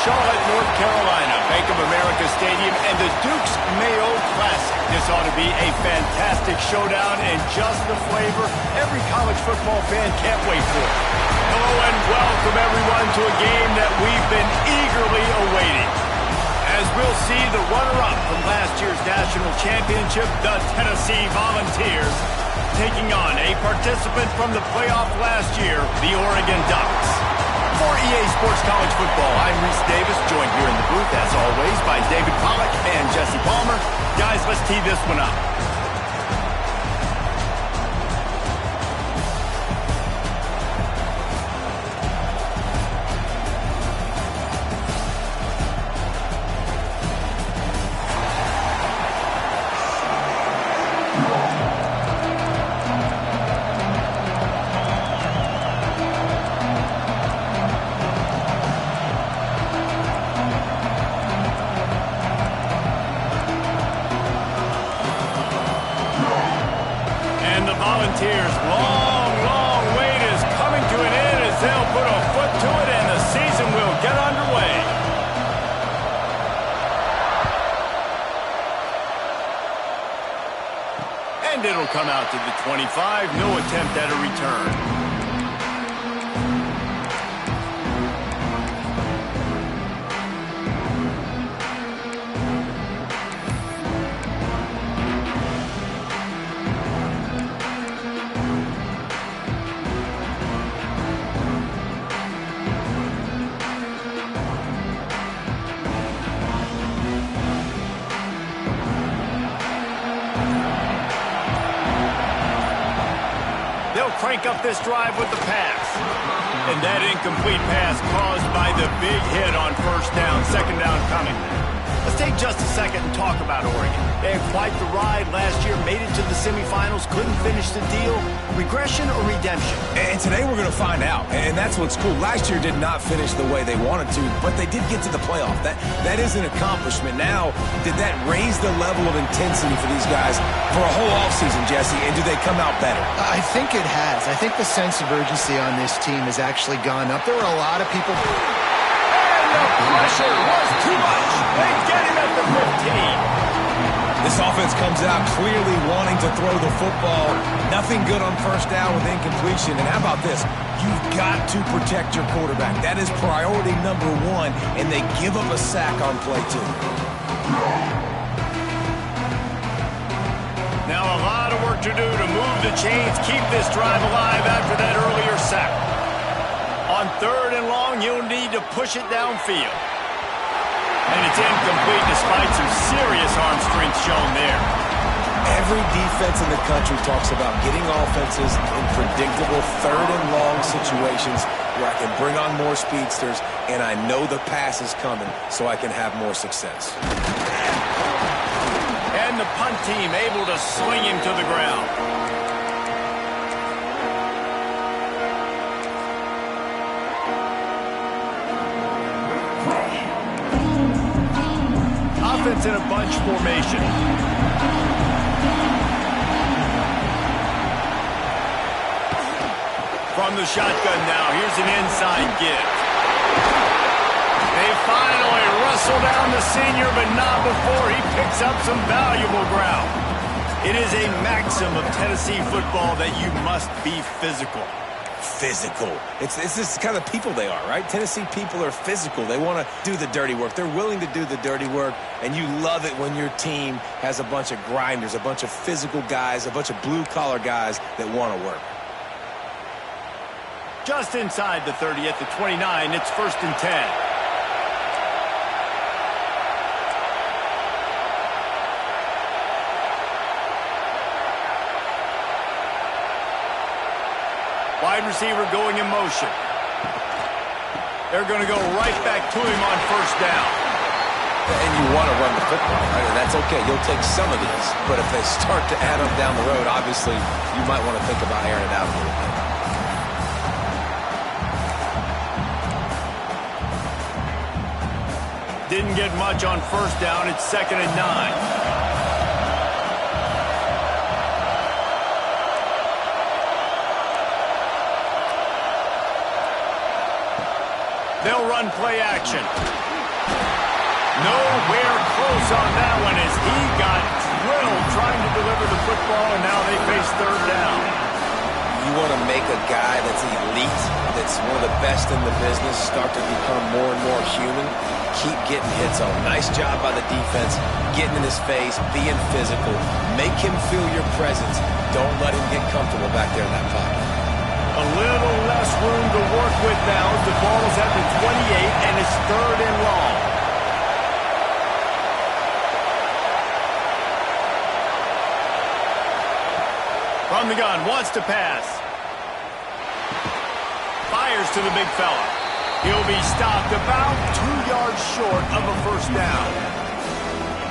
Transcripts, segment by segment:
Charlotte, North Carolina, Bank of America Stadium, and the Duke's Mayo Classic. This ought to be a fantastic showdown and just the flavor every college football fan can't wait for. Hello and welcome everyone to a game that we've been eagerly awaiting. As we'll see the runner-up from last year's national championship, the Tennessee Volunteers, taking on a participant from the playoff last year, the Oregon Ducks. For EA Sports College Football, I'm Reese Davis, joined here in the booth, as always, by David Pollack and Jesse Palmer. Guys, let's tee this one up. Volunteers' long wait is coming to an end as they'll put a foot to it and the season will get underway. And it'll come out to the 25, no attempt at a return. Crank up this drive with the pass. And that incomplete pass caused by the big hit on first down, second down coming. Let's take just a second and talk about Oregon. They had quite the ride last year, made it to the semifinals, couldn't finish the deal. Regression or redemption? And today we're going to find out, and that's what's cool. Last year did not finish the way they wanted to, but they did get to the playoff. That is an accomplishment. Now, did that raise the level of intensity for these guys for a whole offseason, Jesse, and do they come out better? I think it has. I think the sense of urgency on this team has actually gone up. There were a lot of people... The pressure was too much. They get him at the 15. This offense comes out clearly wanting to throw the football. Nothing good on first down with incompletion. And how about this? You've got to protect your quarterback. That is priority number one, and they give up a sack on play two. Now a lot of work to do to move the chains, keep this drive alive after that earlier sack. On third and long, you'll need to push it downfield. And it's incomplete despite some serious arm strength shown there. Every defense in the country talks about getting offenses in predictable third and long situations where I can bring on more speedsters and I know the pass is coming so I can have more success. And the punt team able to swing him to the ground. Offense in a bunch formation. From the shotgun now, here's an inside give. They finally wrestle down the senior, but not before he picks up some valuable ground. It is a maxim of Tennessee football that you must be physical. Physical. It's this kind of people they are, right? Tennessee people are physical. They want to do the dirty work. They're willing to do the dirty work, and you love it when your team has a bunch of grinders, a bunch of physical guys, a bunch of blue-collar guys that want to work. Just inside the 30 at the 29, it's 1st and 10. Wide receiver going in motion. They're going to go right back to him on first down. And you want to run the football, right? And that's okay. You'll take some of these. But if they start to add up down the road, obviously, you might want to think about airing it out a little bit. Didn't get much on first down. It's 2nd and 9. They'll run play action. Nowhere close on that one as he got drilled trying to deliver the football, and now they face third down. You want to make a guy that's elite, that's one of the best in the business, start to become more and more human, keep getting hits on. Nice job by the defense, getting in his face, being physical. Make him feel your presence. Don't let him get comfortable back there in that pocket. A little less room to work with now as the ball is at the 28, and it's third and long. From the gun, wants to pass. Fires to the big fella. He'll be stopped about 2 yards short of a first down.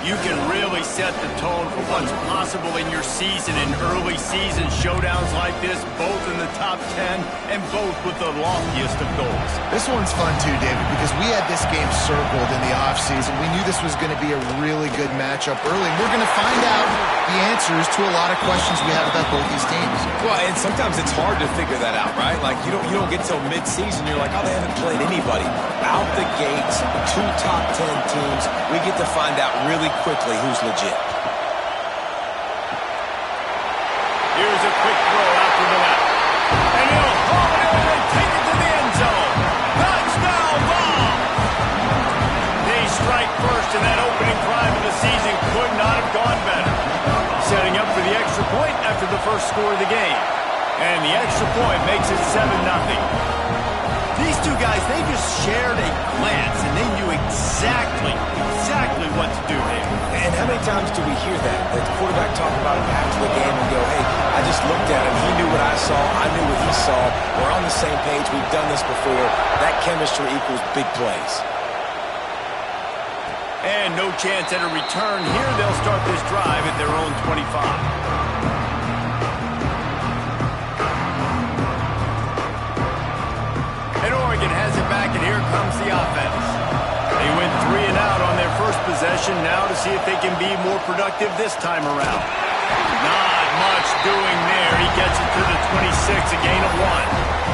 You can really set the tone for what's possible in your season in early season showdowns like this, both in the top 10 and both with the loftiest of goals. This one's fun too, David, because we had this game circled in the offseason. We knew this was going to be a really good matchup early. We're going to find out the answers to a lot of questions we have about both these teams. Well, and sometimes it's hard to figure that out, right? Like, you don't get till mid-season. You're like, oh, they haven't played anybody. Out the gates, 2 top 10 teams. We get to find out really quickly who's legit. Here's a quick throw out to the left. And he'll haul it in and take it to the end zone. Touchdown ball! They strike first, and that opening drive of the season could not have gone better. Setting up for the extra point after the first score of the game. And the extra point makes it 7-0. These two guys, they just shared a glance, and they knew exactly what to do here. And how many times do we hear that? The quarterback talk about it after the game and go, hey, I just looked at him. He knew what I saw. I knew what he saw. We're on the same page. We've done this before. That chemistry equals big plays. And no chance at a return here. They'll start this drive at their own 25. And Oregon has it back, and here comes the offense. They went 3 and out on their first possession. Now to see if they can be more productive this time around. Not much doing there. He gets it to the 26, a gain of 1.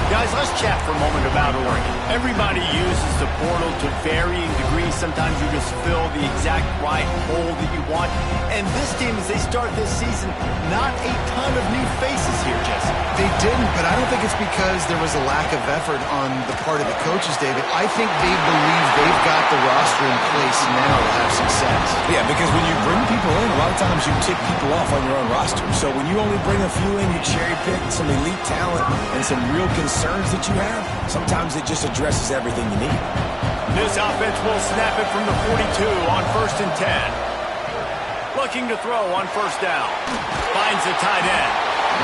Guys, let's chat for a moment about Oregon. Everybody uses the portal to varying degrees. Sometimes you just fill the exact right hole that you want. And this team, as they start this season, not a ton of new faces here, Jesse. They didn't, but I don't think it's because there was a lack of effort on the part of the coaches, David. I think they believe they've got the roster in place now to have success. Yeah, because when you bring people in, a lot of times you tick people off on your own roster. So when you only bring a few in, you cherry pick some elite talent and some real concerns that you have, sometimes it just addresses everything you need. This offense will snap it from the 42 on 1st and 10. Looking to throw on first down. Finds the tight end.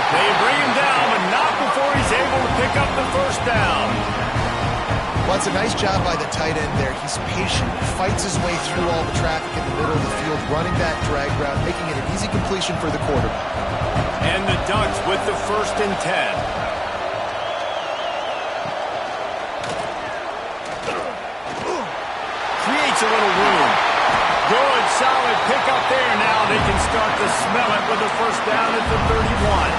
They bring him down, but not before he's able to pick up the first down. Well, it's a nice job by the tight end there. He's patient, fights his way through all the traffic in the middle of the field, running that drag route, making it an easy completion for the quarterback. And the Ducks with the 1st and 10. Creates a little room. Good, solid pickup there. Now they can start to smell it with a first down at the 31.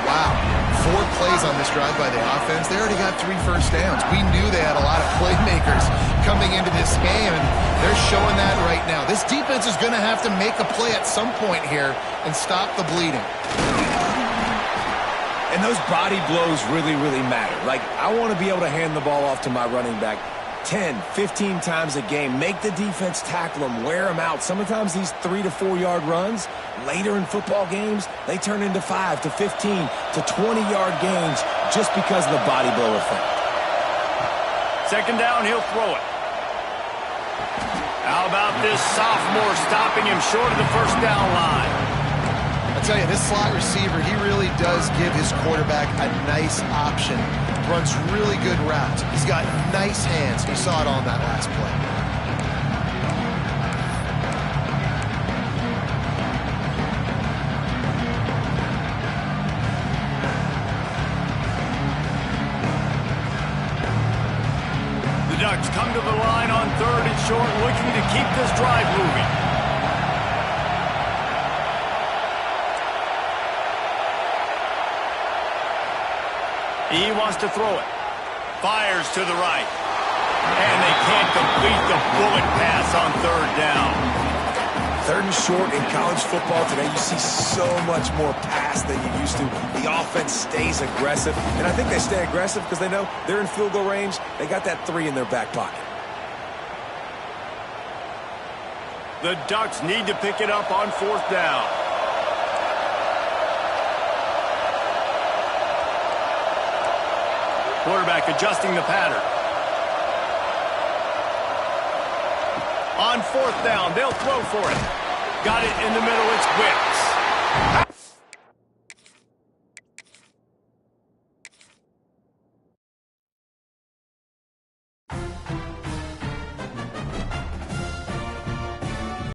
Wow. 4 plays on this drive by the offense. They already got 3 first downs. We knew they had a lot of playmakers coming into this game, and they're showing that right now. This defense is going to have to make a play at some point here and stop the bleeding. And those body blows really, really matter. Like, I want to be able to hand the ball off to my running back 10, 15 times a game. Make the defense tackle them, wear them out. Sometimes these 3 to 4 yard runs, later in football games, they turn into 5 to 15 to 20 yard gains just because of the body blow effect. Second down, he'll throw it. How about this sophomore stopping him short of the first down line? I tell you, this slot receiver, he really does give his quarterback a nice option. Runs really good routes. He's got nice hands. You saw it on that last play. The Ducks come to the line on 3rd and short, looking to keep this drive moving. He wants to throw it. Fires to the right. And they can't complete the bullet pass on third down. Third and short in college football today, you see so much more pass than you used to. The offense stays aggressive, and I think they stay aggressive because they know they're in field goal range. They got that 3 in their back pocket. The Ducks need to pick it up on fourth down. Quarterback adjusting the pattern. On fourth down, they'll throw for it. Got it in the middle, it's Wicks.